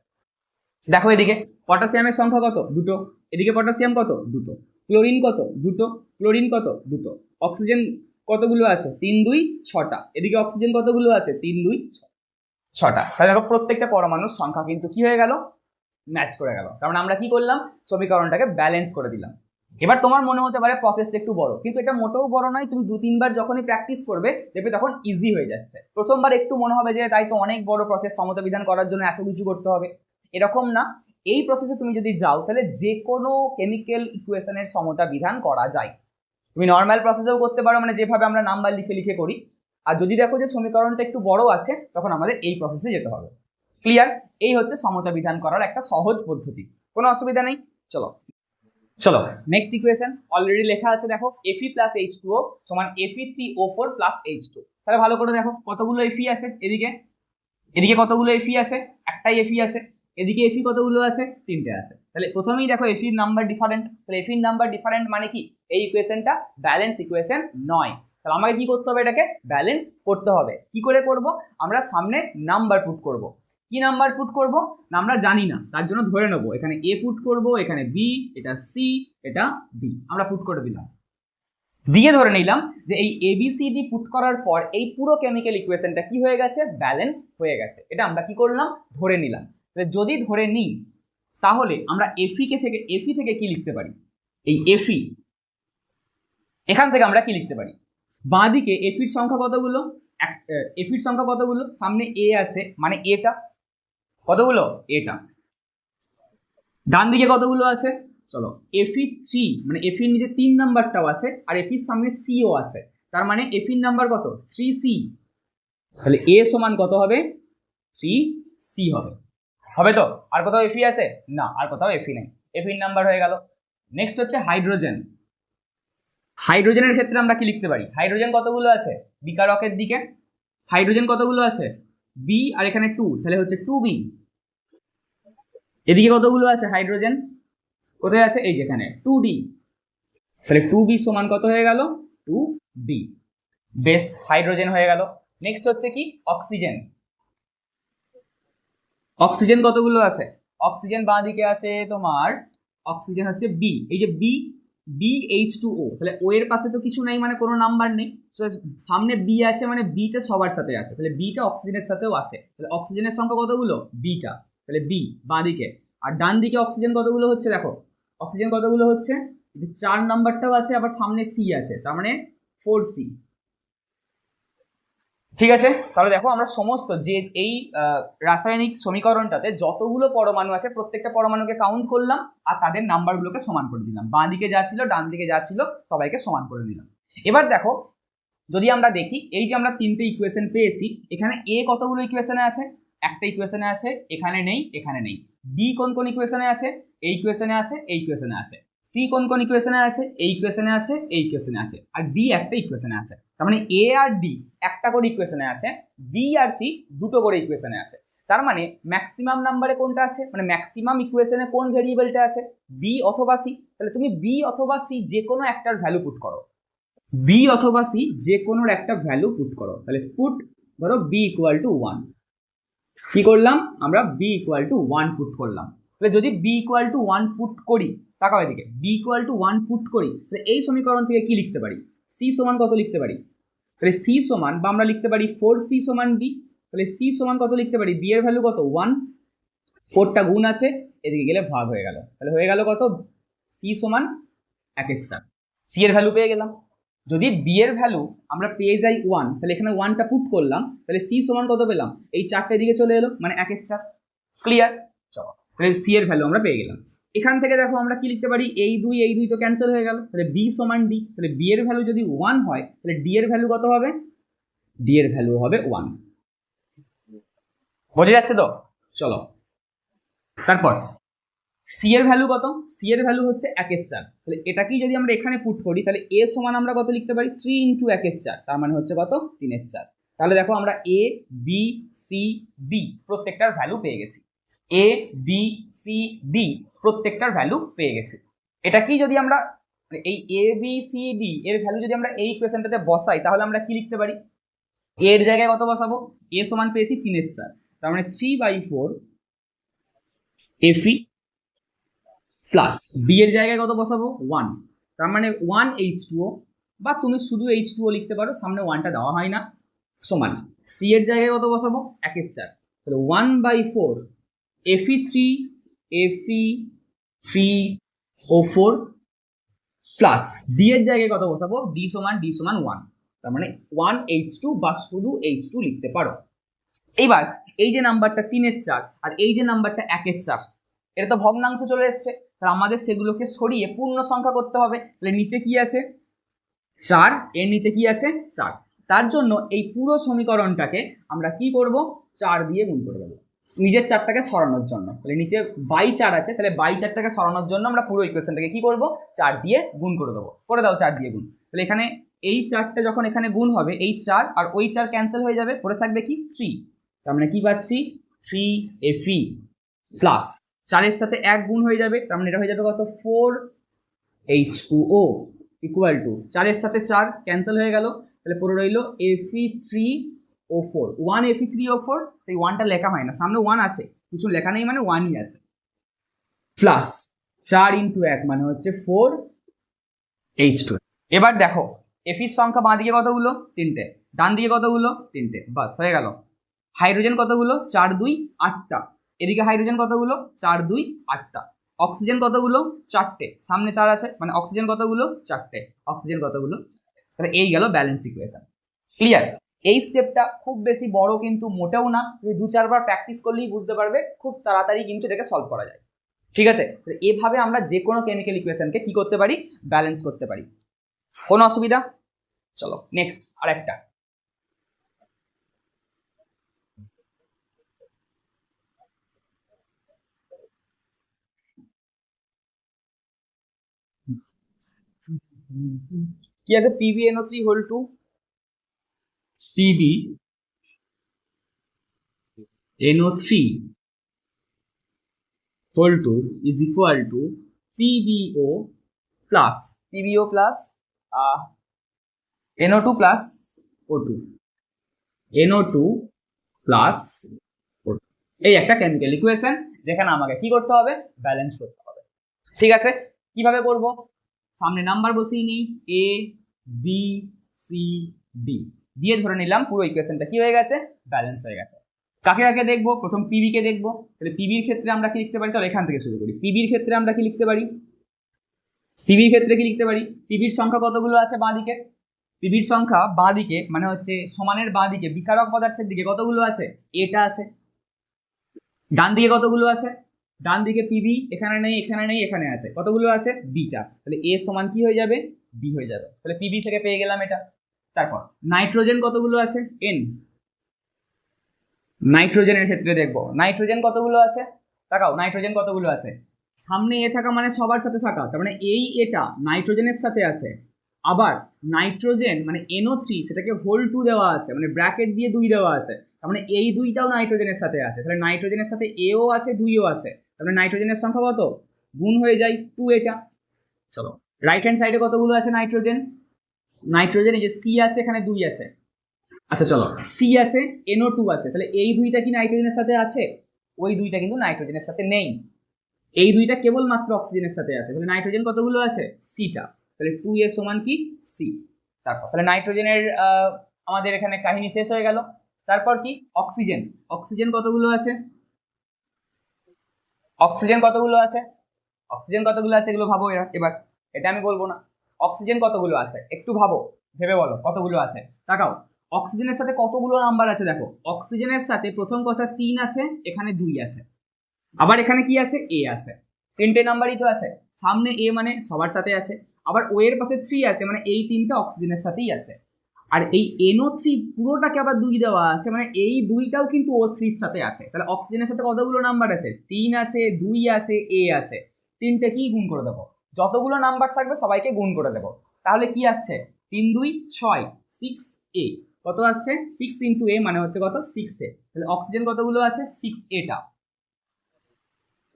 দেখো এদিকে পটাশিয়ামের সংখ্যা কত, 2টো, এদিকে পটাশিয়াম কত, 2টো, ক্লোরিন কত, 2টো, ক্লোরিন কত, 2টো, অক্সিজেন কতগুলো আছে, 3 2 6টা, এদিকে অক্সিজেন কতগুলো আছে, 3 2 6টা। তাহলে দেখো প্রত্যেকটা পরমাণুর সংখ্যা কিন্তু কি হয়ে গেল, ম্যাচ করে গেল, কারণ আমরা কি করলাম, সমীকরণটাকে ব্যালেন্স করে দিলাম। এবার তোমার মনে হতে পারে প্রসেসটা একটু বড়, কিন্তু এটা মোটেও বড় নয়। তুমি 2-3বার যখনই প্র্যাকটিস করবে দেখবে তখন ইজি হয়ে যাচ্ছে। প্রথমবার একটু মনে হবে যে তাই তো অনেক বড় প্রসেস, সমতা বিধান করার জন্য এত কিছু করতে হবে, এরকম না। এই প্রসেসে তুমি যদি যাও তাহলে যে কোনো কেমিক্যাল ইকুয়েশনের সমতা বিধান করা যায়। তুমি নর্মাল প্রসেসেও করতে পারো, মানে যেভাবে আমরা নাম্বার লিখে লিখে করি। আর যদি দেখো যে সমীকরণটা একটু বড় আছে, তখন আমাদের এই প্রসেসে যেতে হবে। ক্লিয়ার? এই হচ্ছে সমতা বিধান করার একটা সহজ পদ্ধতি, কোনো অসুবিধা নেই। চলো চলো নেক্সট ইকুয়েশন অলরেডি লেখা আছে, দেখো Fe + H2O সমান Fe3O4 + H2। তাহলে ভালো করে দেখো কতগুলো Fe আছে, এদিকে এদিকে কতগুলো Fe আছে, একটাই Fe আছে। এদিকে Fe কতগুলো আছে, 3টে আছে। তাহলে প্রথমেই দেখো Fe এর নাম্বার ডিফারেন্ট, তাহলে Fe এর নাম্বার ডিফারেন্ট মানে কি, এই ইকুয়েশনটা ব্যালেন্স ইকুয়েশন নয়। তাহলে আমাকে কি করতে হবে, এটাকে ব্যালেন্স করতে হবে। কি করে করব, আমরা সামনে নাম্বার পুট করব। কি নাম্বার পুট করব না আমরা জানি না, তার জন্য ধরে নেবো এখানে A পুট করব, এখানে B, এটা C, এটা D, আমরা পুট করে দিলাম। দিয়ে ধরে নিলাম যে এই ABCD পুট করার পর এই পুরো কেমিক্যাল ইকুয়েশনটা কি হয়ে গেছে, ব্যালেন্স হয়ে গেছে। এটা আমরা কি করলাম, ধরে নিলাম। যদি ধরে নিই তাহলে আমরা Fe থেকে কি লিখতে পারি, এই Fe এখান থেকে আমরা কি লিখতে পারি, বাঁ দিকে Fe এর সংখ্যা কতগুলো, Fe এর সংখ্যা কতগুলো, সামনে A আছে মানে এটা কতগুলো, এটা। ডান দিকে কতগুলো আছে, চলো Fe3 মানে Fe এর নিচে 3 নাম্বারটাও আছে, আর Fe এর সামনে CO আছে, তার মানে Fe এর নাম্বার কত, 3C। তাহলে A সমান কত হবে, 3C হবে। হবে তো? আর কোথাও Fe আছে না, আর কোথাও Fe নেই, Fe এর নাম্বার হয়ে গেল। নেক্সট হচ্ছে হাইড্রোজেন। হাইড্রোজেনের ক্ষেত্রে আমরা কি লিখতে পারি, হাইড্রোজেন কতগুলো আছে, বিকারকের দিকে হাইড্রোজেন কতগুলো আছে, B আর এখানে 2, তাহলে হচ্ছে 2B। এদিকে কতগুলো আছে হাইড্রোজেন, কোথায় আছে, এই যেখানে 2D, তাহলে 2B সমান কত হয়ে গেল, 2B। বেস হাইড্রোজেন হয়ে গেল। নেক্সট হচ্ছে কি অক্সিজেন। অক্সিজেন কতগুলো আছে, অক্সিজেন বাঁ দিকে আছে তোমার, অক্সিজেন হচ্ছে B, এই যে BH2O, তাহলে O এর পাশে তো কিছু নাই মানে কোনো নাম্বার নেই, সামনে B আছে মানে Bটা সবার সাথে আছে, তাহলে Bটা অক্সিজেনের সাথেও আছে, তাহলে অক্সিজেনের সংখ্যা কতগুলো, Bটা, তাহলে B বাঁ দিকে। আর ডান দিকে অক্সিজেন কতগুলো হচ্ছে, দেখো অক্সিজেন কতগুলো হচ্ছে, 4 নাম্বারটাও আছে, আবার সামনে C আছে, তার মানে 4C। ঠিক আছে, তাহলে দেখো আমরা সমস্ত যে এই রাসায়নিক সমীকরণটাতে যতগুলো পরমাণু আছে প্রত্যেকটা পরমাণুকে কাউন্ট করলাম আর তাদের নাম্বারগুলোকে সমান করে দিলাম, বাঁ দিকে যা ছিল ডান দিকে যা ছিল সবাইকে সমান করে দিলাম। এবার দেখো যদি আমরা দেখি এই যে আমরা 3টে ইকুয়েশন পেয়েছি, এখানে A কতগুলো ইকুয়েশনে আছে, একটা ইকুয়েশনে আছে, এখানে নেই, এখানে নেই। B কোন কোন ইকুয়েশনে আছে, এই ইকুয়েশনে আছে, এই ইকুয়েশনে আছে। C কোন কোন ইকুয়েশনে আছে, এই ইকুয়েশনে আছে, এই ইকুয়েশনে আছে। আর D একটা ইকুয়েশনে আছে, তার মানে A আর D একটা করে ইকুয়েশনে আছে, B আর C দুটো করে ইকুয়েশনে আছে। তার মানে ম্যাক্সিমাম নাম্বারে কোনটা আছে, মানে ম্যাক্সিমাম ইকুয়েশনে কোন ভেরিয়েবলটা আছে, B অথবা C। তাহলে তুমি B অথবা C যে কোনো একটার ভ্যালু পুট করো, B অথবা C যে কোনো একটা ভ্যালু পুট করো। তাহলে পুট ধরো B = 1, কি করলাম আমরা, B = 1 পুট করলাম। তাহলে যদি B = 1 পুট করি তাকাও এদিকে, বি ইকুয়াল টু 1 পুট করি, তাহলে এই সমীকরণ থেকে কি লিখতে পারি, সি সমান কত লিখতে পারি, তাহলে সি সমান, বা আমরা লিখতে পারি 4c সমান বি, তাহলে সি সমান কত লিখতে পারি, বি এর ভ্যালু কত 1, 4টা গুণ আছে, এদিকে গেলে ভাগ হয়ে গেল, তাহলে হয়ে গেল কত, সি সমান 1/4, সি এর ভ্যালু পেয়ে গেলাম। যদি বি এর ভ্যালু আমরা পেয়ে যাই 1, তাহলে এখানে 1টা পুট করলাম, তাহলে সি সমান কত পেলাম, এই 4টে দিকে চলে এলো, মানে 1/4। ক্লিয়ার? চলো, তাহলে সি এর ভ্যালু আমরা পেয়ে গেলাম। এখান থেকে দেখো আমরা কি লিখতে পারি, এই দুই তো ক্যান্সেল হয়ে গেল, তাহলে বি সমান ডি, তাহলে বি এর ভ্যালু যদি 1 হয়, তাহলে ডি এর ভ্যালু কত হবে, ডি এর ভ্যালু হবে 1। বোঝা যাচ্ছে তো? চলো, তারপর সি এর ভ্যালু কত, সি এর ভ্যালু হচ্ছে 1/4, তাহলে এটাকেই যদি আমরা এখানে পুট করি, তাহলে এ সমান আমরা কত লিখতে পারি, 3 × 1/4, তার মানে হচ্ছে কত, 3/4। তাহলে দেখো আমরা এ বি সি ডি প্রত্যেকটার ভ্যালু পেয়ে গেছি, এ বি সি ডি প্রত্যেকটার ভ্যালু পেয়ে গেছি। এটা কি যদি আমরা এই এ বি সি ডি এর ভ্যালু যদি আমরা এই ইকুয়েশনটাতে বসাই, তাহলে আমরা কি লিখতে পারি, এর জায়গায় কত বসাবো, এ সমান পেয়েছি 3/4, তার মানে 3/4 এফি প্লাস বি এর জায়গায় কত বসাবো 1, তার মানে 1H2O, বা তুমি শুধু H2O লিখতে পারো, সামনে 1টা দেওয়া হয় না, সমান সি এর জায়গায় কত বসাবো 1/4, তাহলে 1/4 Fe3O4 প্লাস ডি এর জায়গায় কত বসাবো, ডি সমান 1, তার মানে 1H2 বা শুধু H2 লিখতে পারো। এইবার এই যে নাম্বারটা 3/4 আর এই যে নাম্বারটা 1/4, এটা তো ভগ্নাংশ চলে এসছে, তাহলে আমাদের সেগুলোকে সরিয়ে পূর্ণ সংখ্যা করতে হবে। তাহলে নিচে কি আছে 4, এর নিচে কি আছে 4, তার জন্য এই পুরো সমীকরণটাকে আমরা কি করব, 4 দিয়ে গুণ করে দেবো, নিজের 4টাকে সরানোর জন্য। তাহলে নিচে বাই 4 আছে, তাহলে বাই 4টাকে সরানোর জন্য আমরা পুরো ইকুয়েশনটাকে কি করব, 4 দিয়ে গুণ করে দেবো। করে দাও 4 দিয়ে গুণ, তাহলে এখানে এই 4টা যখন এখানে গুণ হবে, এই 4 আর ওই 4 ক্যান্সেল হয়ে যাবে, পড়ে থাকবে কি 3, তার মানে কি পাচ্ছি 3Fe প্লাস 4-এর সাথে 1 গুণ হয়ে যাবে, তার মানে এটা হয়ে যাবে কত 4H2O ইকুয়াল টু 4-এর সাথে 4 ক্যান্সেল হয়ে গেল, তাহলে পুরো রইল Fe3O4, 1Fe3O4, সেই 1টা লেখা হয় না, সামনে 1 আছে, কিছু লেখা নেই মানে 1ই আছে, প্লাস 4 × 1 মানে হচ্ছে 4H2। এবার দেখো এফির সংখ্যা বাঁ দিকে কতগুলো, 3টে, ডান দিকে কতগুলো, 3টে, বাস হয়ে গেল। হাইড্রোজেন কতগুলো, 4 2 8টা, এদিকে হাইড্রোজেন কতগুলো, 4 2 8টা, অক্সিজেন কতগুলো, 4টে, সামনে 4 আছে, মানে অক্সিজেন কতগুলো, 4টে, অক্সিজেন কতগুলো, তাহলে এই গেল ব্যালেন্স ইকুয়েশন। ক্লিয়ার? এই স্টেপটা খুব বেশি বড় কিন্তু মোটেও না, তুমি 2-4 বার প্র্যাকটিস করলেই বুঝতে পারবে, খুব তাড়াতাড়ি কিন্তু এটাকে সলভ করা যায়। ঠিক আছে? এভাবে আমরা যে কোনো কেমিক্যাল ইকুয়েশনকে কি করতে পারি, ব্যালেন্স করতে পারি, কোনো অসুবিধা? চলো নেক্সট আরেকটা, কি আছে, PbNO3 whole two, CbNO3 whole two is equal to PbO plus NO2 plus O2, NO2 plus O2, এই একটা কেমিক্যাল ইকুয়েশন যেখানে আমাকে কি করতে হবে, ব্যালেন্স করতে হবে। ঠিক আছে, কিভাবে করব, সামনে নাম্বার বসিয়ে নিই, A B C D দিয়ে ধরে নিলাম পুরো ইকুয়েশনটা কি হয়ে গেছে, ব্যালেন্স হয়ে গেছে। কাকে কাকে দেখবো, প্রথম পিবি কে দেখবো, তাহলে পিবির ক্ষেত্রে আমরা কি লিখতে পারি, চলো এখান থেকে শুরু করি। পিবির ক্ষেত্রে আমরা কি লিখতে পারি, পিবির সংখ্যা কতগুলো আছে বাঁ দিকে, পিবির সংখ্যা বাঁ দিকে মানে হচ্ছে সমানের বাঁ দিকে বিকারক পদার্থের দিকে কতগুলো আছে, এটা আছে। ডান দিকে কতগুলো আছে, ডান দিকে পিবি এখানে নেই, এখানে আছে, কতগুলো আছে, বিটা, তাহলে এ সমান কি হয়ে যাবে, বি হয়ে যাবে, তাহলে পিবি থেকে পেয়ে গেলাম এটা। তারপর নাইট্রোজেন কতগুলো আছে, এন, নাইট্রোজেনের ক্ষেত্রে দেখবো নাইট্রোজেন কতগুলো আছে, তাকাও নাইট্রোজেন কতগুলো আছে, সামনে এ থাকা মানে সবার সাথে থাকা, তার মানে এই এটা নাইট্রোজেনের সাথে আছে, আবার নাইট্রোজেন মানে NO3 সেটাকে হোল টু দেওয়া আছে, মানে ব্র্যাকেট দিয়ে 2 দেওয়া আছে, তার মানে এই 2টাও নাইট্রোজেনের সাথে আছে, তাহলে নাইট্রোজেনের সাথে এও আছে 2ও আছে, তাহলে নাইট্রোজেনের সংখ্যা কত, গুণ হয়ে যায় 2 এটা। চলো রাইট হ্যান্ড সাইডে কতগুলো আছে নাইট্রোজেন, এই যে সি আছে এখানে 2 আছে, আচ্ছা চলো সি আছে, NO2 আছে, তাহলে এই 2টা কি নাইট্রোজেনের সাথে আছে, ওই 2টা কিন্তু নাইট্রোজেনের সাথে নেই। এই দুইটা কেবলমাত্র অক্সিজেনের সাথে আছে, তাহলে নাইট্রোজেন কতগুলো আছে, সিটা, তাহলে 2a সমান কি সি। তারপর তাহলে নাইট্রোজেনের আমাদের এখানে কাহিনী শেষ হয়ে গেল। তারপর কি অক্সিজেন, অক্সিজেন কতগুলো আছে, অক্সিজেন কতগুলো আছে, অক্সিজেন কতগুলো আছে এগুলো ভাবো এবার, এটা আমি বলবো না। অক্সিজেন কতগুলো আছে একটু ভাবো, ভেবে বলো কতগুলো আছে। তাকাও অক্সিজেনের সাথে কতগুলো নাম্বার আছে দেখো, অক্সিজেনের সাথে প্রথম কথা 3 আছে, এখানে 2 আছে, আবার এখানে কি আছে এ আছে, 3টে নাম্বারই তো আছে। সামনে এ মানে সবার সাথে আছে, আবার ও এর পাশে 3 আছে, মানে এই 3টা অক্সিজেনের সাথেই আছে। আর এই NO3 পুরোটাকে আবার 2 দেওয়া আছে, মানে এই 2টাও কিন্তু O3 এর সাথে আছে। তাহলে অক্সিজেনের সাথে কতগুলো নাম্বার আছে, 3 আছে, 2 আছে, এ আছে, 3টে কি গুণ করে দেবো, যতগুলো নাম্বার থাকবে সবাইকে গুণ করে দেবো। তাহলে কি আসছে 3 2 6, 6a, কত আসছে 6 ইন্টু a মানে হচ্ছে কত 6a। তাহলে অক্সিজেন কতগুলো আছে 6a।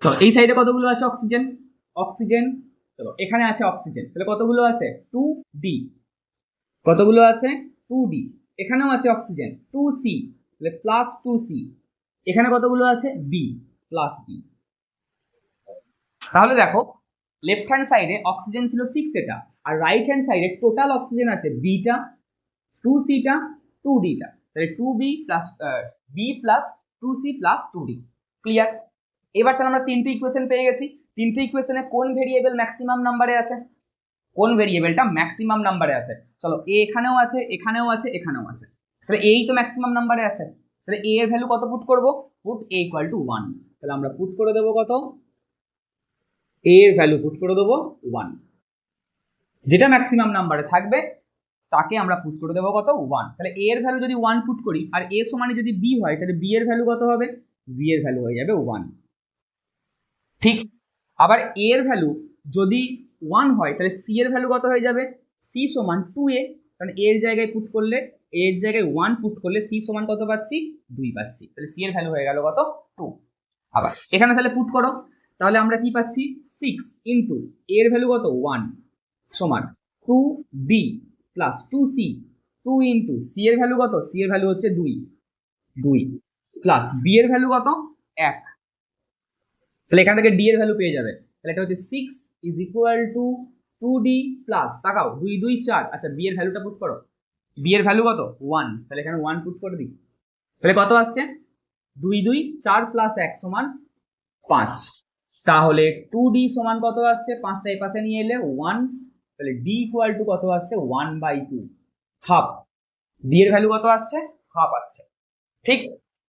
চলো এই সাইডে কতগুলো আছে অক্সিজেন, অক্সিজেন চলো এখানে আছে অক্সিজেন, তাহলে কতগুলো আছে 2d, কতগুলো আছে 2d, এখানেও আছে অক্সিজেন 2c, তাহলে প্লাস 2c, এখানে কতগুলো আছে b প্লাস b। তাহলে দেখো লেফট হ্যান্ড সাইডে অক্সিজেন ছিল 6 এটা, আর রাইট হ্যান্ড সাইডে টোটাল অক্সিজেন আছে বিটা, 2cটা, 2dটা, তাহলে 2b plus b plus 2c plus 2d। Clear? এবার তাহলে আমরা 3টে ইকুয়েশন পেয়ে গেছি। 3টে ইকুয়েশনে কোন ভেরিয়েবল ম্যাক্সিমাম নাম্বারে আছে, কোন ভেরিয়েবলটা ম্যাক্সিমাম নাম্বারে আছে। চলো এ এখানেও আছে, এখানেও আছে, এখানেও আছে, তাহলে এই তো ম্যাক্সিমাম নাম্বারে আছে। তাহলে এ এর ভ্যালু কত পুট করব, পুট a ইকুয়াল টু 1। তাহলে আমরা পুট করে দেবো কত, a এর ভ্যালু পুট করে দেবো 1, যেটা ম্যাক্সিমাম নাম্বারে থাকবে তাকে আমরা পুট করে দেবো কত 1। তাহলে a এর ভ্যালু যদি 1 পুট করি আর a সমানে যদি b হয়, তাহলে b এর ভ্যালু কত হবে, b এর ভ্যালু হয়ে যাবে 1। ঠিক, আবার a এর ভ্যালু যদি 1 হয় তাহলে c এর ভ্যালু কত হয়ে যাবে, c সমান 2a, কারণ a এর জায়গায় পুট করলে, a এর জায়গায় 1 পুট করলে c সমান কত পাচ্ছি 2 পাচ্ছি, তাহলে c এর ভ্যালু হয়ে গেল কত 2। আবার এখানে তাহলে পুট করো, তাহলে আমরা কি পাচ্ছি 6 ইন্টু a এর ভ্যালু কত 1 সমান 2b plus 2c, 2 into c এর ভ্যালু কত, c এর ভ্যালু হচ্ছে 2 প্লাস b এর ভ্যালু কত 1, তাহলে এখান থেকে d এর ভ্যালু পেয়ে যাবে। তাহলে এটা হচ্ছে 6 is equal two 2d plus, তাকাও 2 2 4, আচ্ছা b এর ভ্যালুটা পুট করো, b এর ভ্যালু কত 1, তাহলে এখানে 1 পুট করে দিই, তাহলে কত আসছে 2 2 4 প্লাস 1 সমান 5, তাহলে 2d সমান কত আসছে, 5টা এই পাশে নিয়ে এলে 1, তাহলে d ইকুয়াল টু কত আসছে 1/2, হাফ, d এর ভ্যালু কত আসছে হাফ আসছে। ঠিক,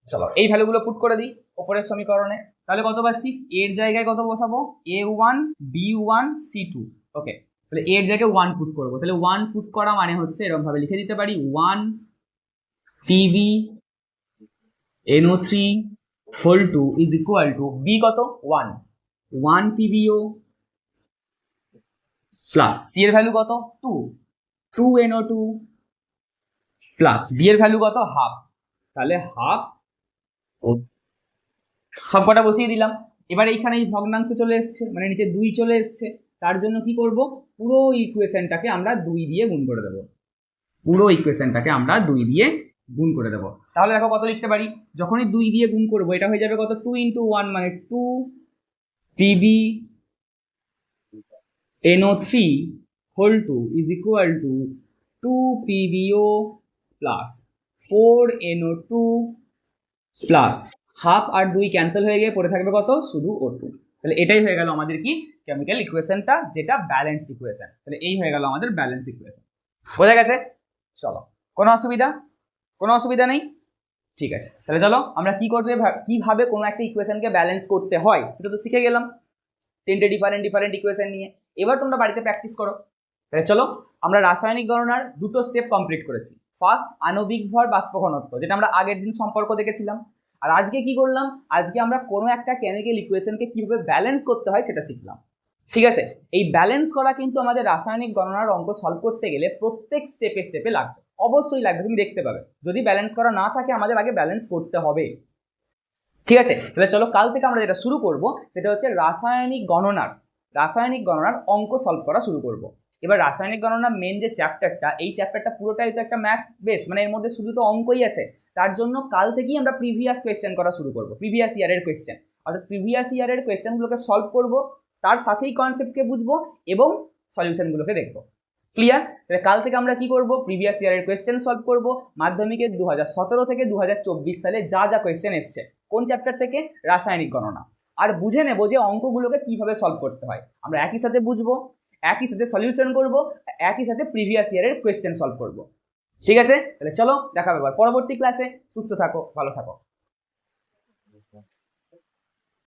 চলো এই ভ্যালুগুলো পুট করে দিই উপরের সমীকরণে, তাহলে কত পাচ্ছি এর জায়গায় কত বসাবো a1 b1 c2, ওকে, তাহলে এর জায়গায় 1 পুট করব, তাহলে 1 পুট করা মানে হচ্ছে এরকম ভাবে লিখে দিতে পারি 1 pb NO3 whole 2 is equal to b কত 1 pbo প্লাস c এর ভ্যালু কত 2 NO2 প্লাস d এর ভ্যালু কত হাফ, তাহলে হাফ, সবকটা বসিয়ে দিলাম। এবার এইখানে এই ভগ্নাংশ চলে এসছে, মানে নিচে 2 চলে এসছে, তার জন্য কি করব পুরো ইকুয়েশনটাকে আমরা 2 দিয়ে গুণ করে দেব, পুরো ইকুয়েশনটাকে আমরা 2 দিয়ে গুণ করে দেব। তাহলে দেখো কত লিখতে পারি, যখনই 2 দিয়ে গুণ করব এটা হয়ে যাবে কত 2 ইন্টু 1 মানে 2 pb NO3 whole 2 is equal to 2 pbo plus 4 NO2 plus half আর 2 ক্যান্সেল হয়ে গিয়ে পড়ে থাকবে কত শুধু O2। তাহলে এটাই হয়ে গেল আমাদের কি কেমিক্যাল ইকুয়েশনটা, যেটা ব্যালেন্সড ইকুয়েশন। তাহলে এই হয়ে গেল আমাদের ব্যালেন্স ইকুয়েশন। বোঝা গেছে? চলো, কোনো অসুবিধা, কোনো অসুবিধা নেই, ঠিক আছে। তাহলে চলো আমরা কি করতে, কিভাবে কোনো একটা ইকুয়েশনকে ব্যালেন্স করতে হয় সেটা তো শিখে গেলাম 3টে ডিফারেন্ট ইকুয়েশন নিয়ে। এবার তোমরা বাড়িতে প্র্যাকটিস করো। তাহলে চলো আমরা রাসায়নিক গণনার 2টো স্টেপ কমপ্লিট করেছি। ফার্স্ট আণবিক ভর বাষ্প ঘনত্ব, যেটা আমরা আগের দিন সম্পর্ক দেখেছিলাম। আর আজকে কি করলাম, আজকে আমরা কোনো একটা কেমিক্যাল ইকুয়েশনকে কিভাবে ব্যালেন্স করতে হয় সেটা শিখলাম। ঠিক আছে, এই ব্যালেন্স করা কিন্তু আমাদের রাসায়নিক গণনার অঙ্ক সলভ করতে গেলে প্রত্যেক স্টেপে স্টেপে লাগবে, অবশ্যই লাগবে, তুমি দেখতে পাবে। যদি ব্যালেন্স করা না থাকে আমাদের আগে ব্যালেন্স করতে হবে। ঠিক আছে, তাহলে চলো কাল থেকে আমরা যেটা শুরু করব সেটা হচ্ছে রাসায়নিক গণনার অঙ্ক সলভ করা শুরু করব। এবার রাসায়নিক গণনার মেন যে চ্যাপ্টারটা, এই চ্যাপ্টারটা পুরোটাই তো একটা ম্যাথ বেস, মানে এর মধ্যে শুধু তো অঙ্কই আছে। তার জন্য কাল থেকেই আমরা প্রিভিয়াস কোয়েশ্চেন করা শুরু করব, প্রিভিয়াস ইয়ারের কোয়েশ্চেন। অর্থাৎ প্রিভিয়াস ইয়ারের কোয়েশ্চেনগুলোকে সলভ করব, তার সাথেই কনসেপ্টকে বুঝবো এবং সলিউশনগুলোকে দেখবো। ক্লিয়ার? তাহলে কাল থেকে আমরা কি করব, প্রিভিয়াস ইয়ারের কোয়েশ্চেন সলভ করব, মাধ্যমিকের 2017 থেকে 2024 সালে যা যা কোয়েশ্চেন এসছে, কোন চ্যাপ্টার থেকে, রাসায়নিক গণনা, আর বুঝে নেব যে অঙ্কগুলোকে কিভাবে সলভ করতে হয়। আমরা একই সাথে বুঝবো, একই সাথে সলিউশন করব, একই সাথে প্রিভিয়াস ইয়ারের কোয়েশ্চেন সলভ করব। ঠিক আছে? তাহলে চলো দেখা হবে পরবর্তী ক্লাসে। সুস্থ থাকো, ভালো থাকো।